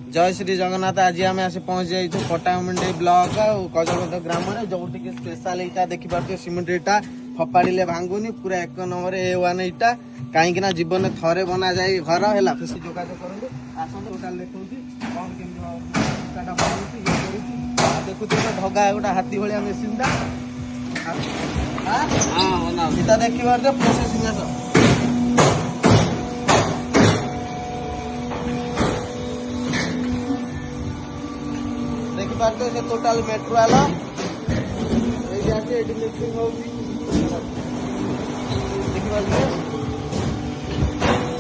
जय श्री जगन्नाथ। आज आम आसी पहुंच जाइए पटामुंडी ब्लॉक कजलगद ग्राम जो स्पेशल इटा देखिपे सीमेंट इटा फपाड़े भांगुनी पूरा 1 नंबर A1 इटा कहीं जीवन में थरे बना जाए घर है जोगाजोग करूँ आसत टोटाल देखा कौन देखुए ढगा गोटे हाथी भाया मेसीन टा देखिए प्रोसेसिंग देखिपारे से टोटाल मेट्रोल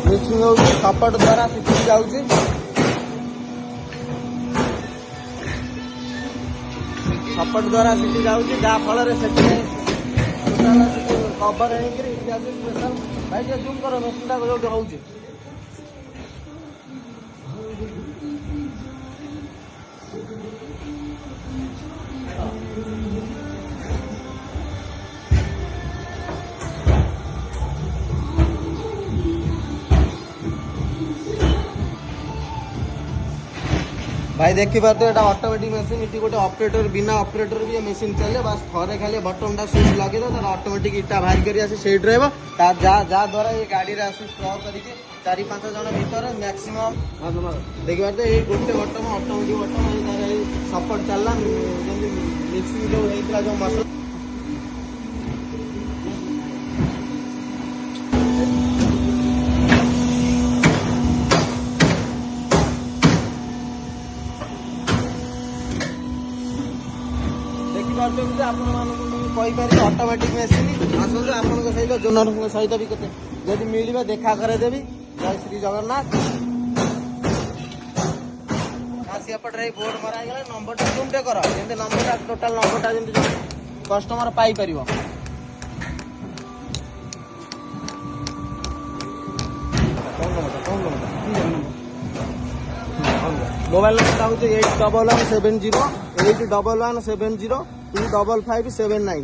मिक्सिंग हो सपोर्ट द्वारा सिटी जाऊँगी सपोर्ट द्वारा सिटी जाऊँगी जहाँ फल कवर हो भाई जूम कर मेसीन टा जो हो भाई देखिपारे ये ऑटोमेटिक मशीन ये गोटे ऑपरेटर बिना ऑपरेटर भी मशीन चले बस थरे खाली बटन टा स्विच लगे तो ऑटोमेटिक इटा बाहर कर सेट द्वारा ये गाड़ी स्ट्र करके 4-5 जन भर मैक्सीम देखिपारे ये गोटे बटन ऑटोमेटिक बटन सपोर्ट चलला मिक्सिंग जो होता जो मसला ऑटोमेटिक मशीन आसतु आप सहित जोनर सहित भी जब मिले देखा करदेवी। जय श्री जगन्नाथ। आसपटे बोर्ड मरागला नंबर टा जूम टे कर नंबर टोटाल नंबर टा कस्टमर पाई पार मोबाइल नंबर हूँ 8117081170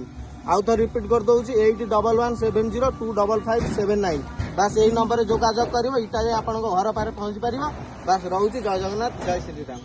आउ तो रिपीट कर दूसरी 8117025579 बस यही नंबर जोगाजोग कर इटा आप घर पारे पहुंची पार बस रोचे। जय जगन्नाथ जय श्री राम।